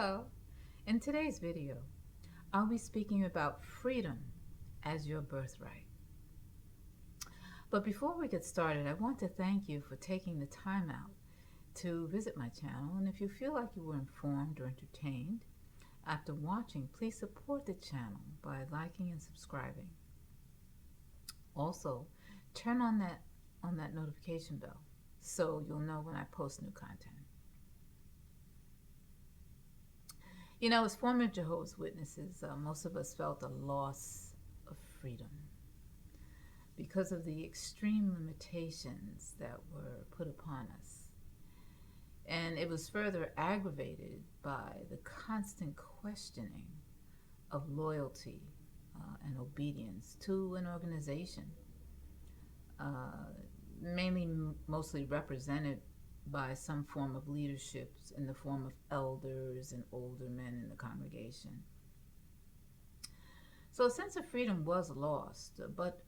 Hello. In today's video, I'll be speaking about freedom as your birthright. But before we get started, I want to thank you for taking the time out to visit my channel. And if you feel like you were informed or entertained after watching, please support the channel by liking and subscribing. Also, turn on that notification bell so you'll know when I post new content. You know, as former Jehovah's Witnesses, most of us felt a loss of freedom because of the extreme limitations that were put upon us. And it was further aggravated by the constant questioning of loyalty and obedience to an organization, mostly represented by some form of leadership in the form of elders and older men in the congregation. So a sense of freedom was lost, but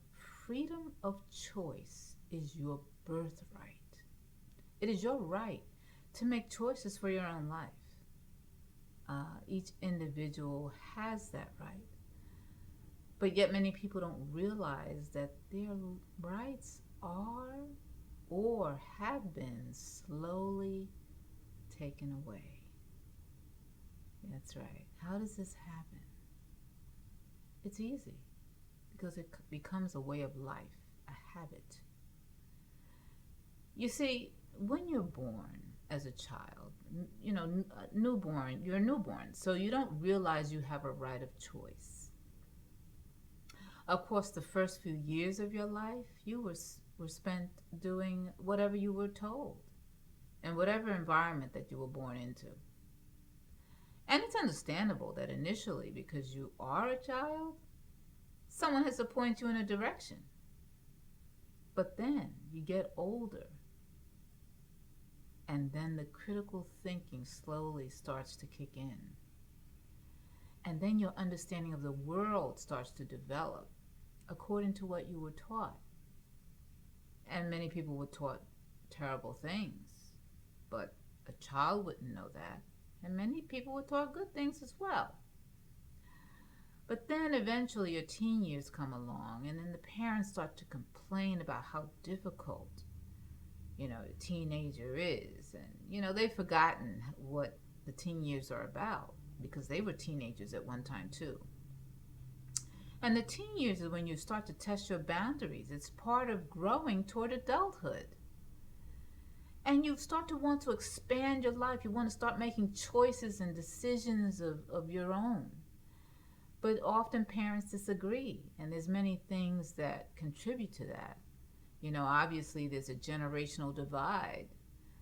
freedom of choice is your birthright. It is your right to make choices for your own life. Each individual has that right, but yet many people don't realize that their rights are or have been slowly taken away. That's right. How does this happen? It's easy, because it becomes a way of life, a habit. You see, when you're born as a child, you're a newborn, so you don't realize you have a right of choice. Of course, the first few years of your life, you were spent doing whatever you were told in whatever environment that you were born into. And it's understandable that initially, because you are a child, someone has to point you in a direction. But then you get older, and then the critical thinking slowly starts to kick in. And then your understanding of the world starts to develop according to what you were taught. And many people were taught terrible things, but a child wouldn't know that. And many people were taught good things as well. But then eventually your teen years come along, and then the parents start to complain about how difficult, a teenager is. And, they've forgotten what the teen years are about, because they were teenagers at one time too. And the teen years is when you start to test your boundaries. It's part of growing toward adulthood. And you start to want to expand your life. You want to start making choices and decisions of your own. But often parents disagree, and there's many things that contribute to that. Obviously there's a generational divide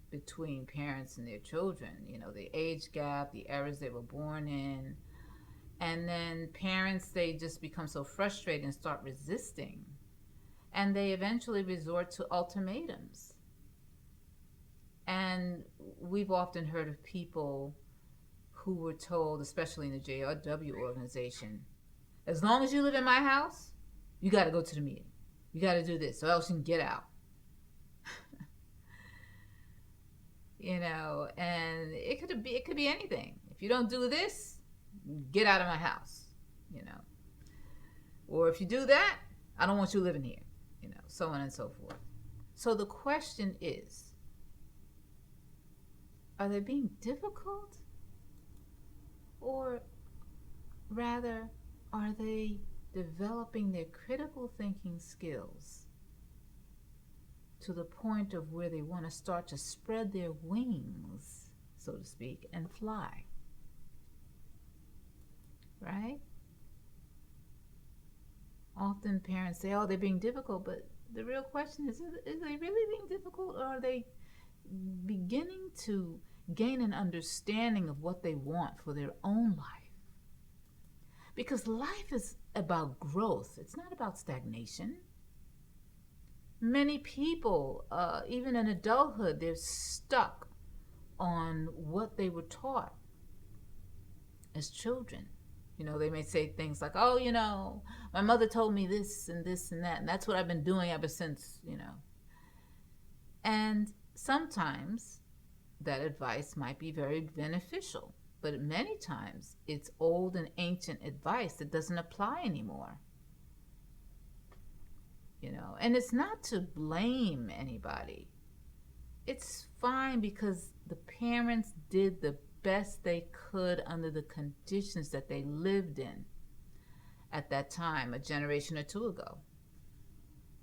between parents and their children. The age gap, the eras they were born in. And then parents, they just become so frustrated and start resisting. And they eventually resort to ultimatums. And we've often heard of people who were told, especially in the JW organization, as long as you live in my house, you got to go to the meeting. You got to do this, or else you can get out. And it could be anything. If you don't do this, get out of my house, or if you do that, I don't want you living here, so on and so forth. So the question is, are they being difficult, or rather, are they developing their critical thinking skills to the point of where they want to start to spread their wings, so to speak, and fly? Right? Often parents say, oh, they're being difficult, but the real question is they really being difficult, or are they beginning to gain an understanding of what they want for their own life? Because life is about growth. It's not about stagnation. Many people, even in adulthood, they're stuck on what they were taught as children. They may say things like, oh, my mother told me this and this and that, and that's what I've been doing ever since, And sometimes that advice might be very beneficial. But many times it's old and ancient advice that doesn't apply anymore. And it's not to blame anybody. It's fine because the parents did the best they could under the conditions that they lived in at that time, a generation or two ago.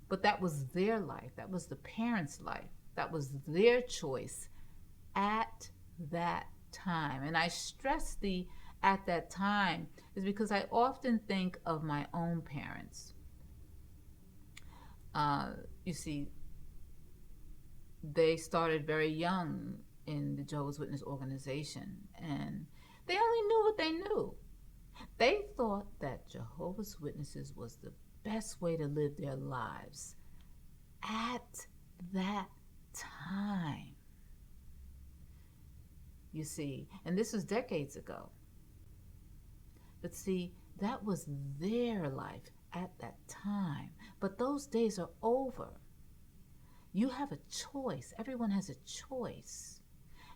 But that was their life. That was the parents' life. That was their choice at that time. And I stress the at that time is because I often think of my own parents. You see, they started very young in the Jehovah's Witness organization, and they only knew what they knew. They thought that Jehovah's Witnesses was the best way to live their lives at that time. You see, and this was decades ago. But see, that was their life at that time. But those days are over. You have a choice. Everyone has a choice.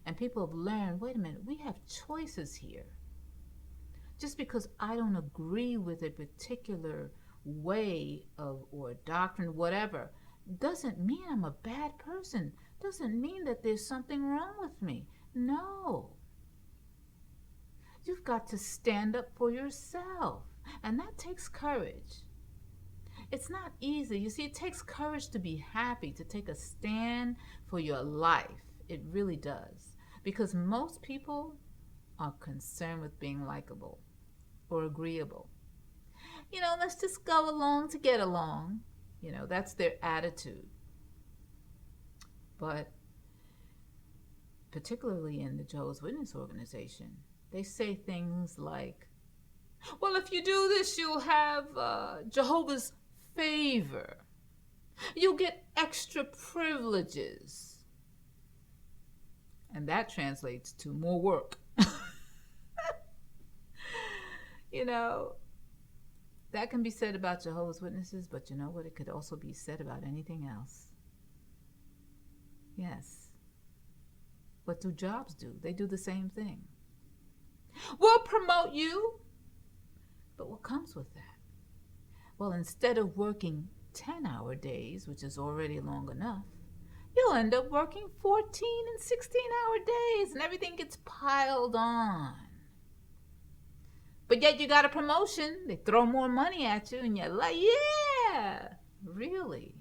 And people have learned, wait a minute, we have choices here. Just because I don't agree with a particular way of or doctrine, whatever, doesn't mean I'm a bad person. Doesn't mean that there's something wrong with me. No. You've got to stand up for yourself. And that takes courage. It's not easy. You see, it takes courage to be happy, to take a stand for your life. It really does. Because most people are concerned with being likable or agreeable. Let's just go along to get along. That's their attitude. But particularly in the Jehovah's Witness organization, they say things like, well, if you do this, you'll have Jehovah's favor. You'll get extra privileges. And that translates to more work. That can be said about Jehovah's Witnesses, but you know what? It could also be said about anything else. Yes. What do jobs do? They do the same thing. We'll promote you. But what comes with that? Well, instead of working 10-hour days, which is already long enough, you'll end up working 14 and 16-hour days, and everything gets piled on. But yet you got a promotion. They throw more money at you, and you're like, yeah, really.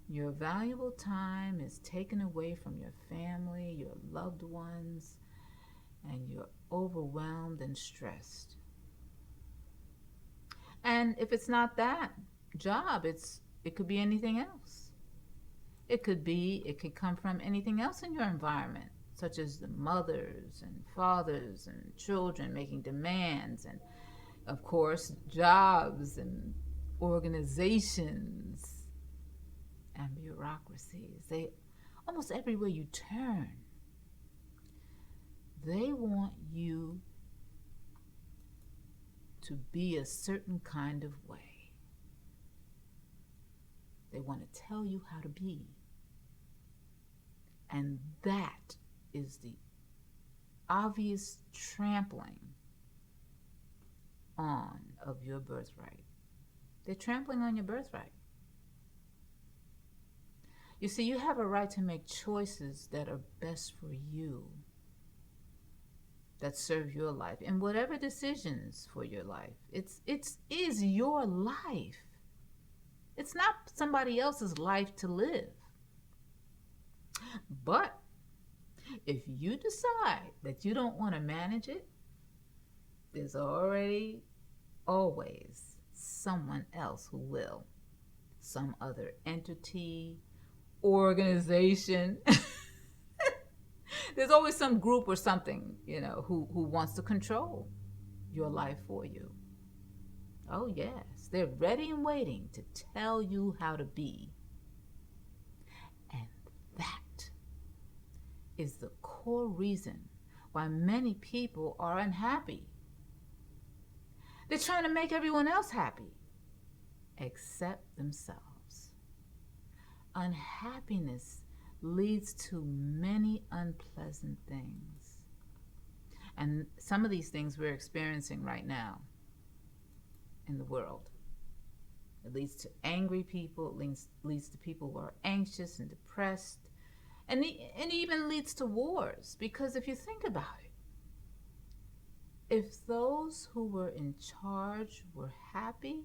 Your valuable time is taken away from your family, your loved ones, and you're overwhelmed and stressed. And if it's not that job, it could be anything else. It could come from anything else in your environment, such as the mothers and fathers and children making demands, and of course jobs and organizations and bureaucracies. They almost everywhere you turn, they want you to be a certain kind of way. They want to tell you how to be. And that is the obvious trampling on of your birthright. They're trampling on your birthright. You see, you have a right to make choices that are best for you, that serve your life, and whatever decisions for your life. It is your life. It's not somebody else's life to live. But if you decide that you don't want to manage it, there's always someone else who will. Some other entity, organization. There's always some group or something, who wants to control your life for you. Oh, yes. They're ready and waiting to tell you how to be. And that is the core reason why many people are unhappy. They're trying to make everyone else happy, except themselves. Unhappiness leads to many unpleasant things. And some of these things we're experiencing right now in the world. It leads to angry people. It leads to people who are anxious and depressed. And it even leads to wars. Because if you think about it, if those who were in charge were happy,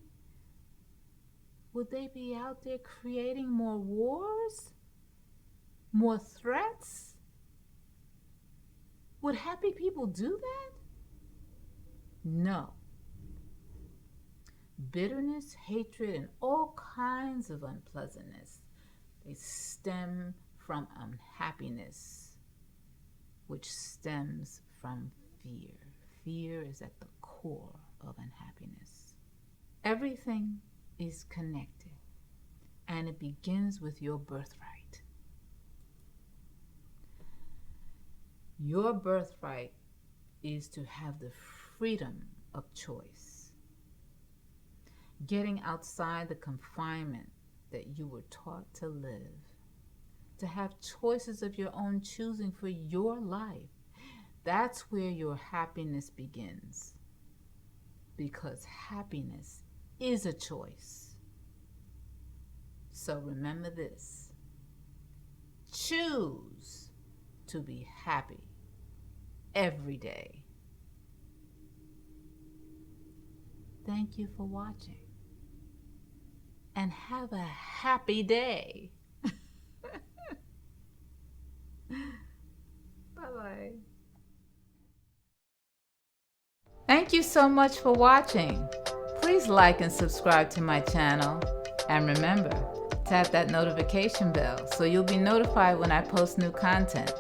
would they be out there creating more wars? More threats? Would happy people do that? No. Bitterness, hatred, and all kinds of unpleasantness, they stem from unhappiness, which stems from fear. Fear is at the core of unhappiness. Everything is connected, and it begins with your birthright. Your birthright is to have the freedom of choice, getting outside the confinement that you were taught to live, to have choices of your own choosing for your life. That's where your happiness begins, because happiness is a choice. So remember this: choose to be happy every day. Thank you for watching, and have a happy day. Bye-bye. Thank you so much for watching. Please like and subscribe to my channel. And remember, tap that notification bell so you'll be notified when I post new content.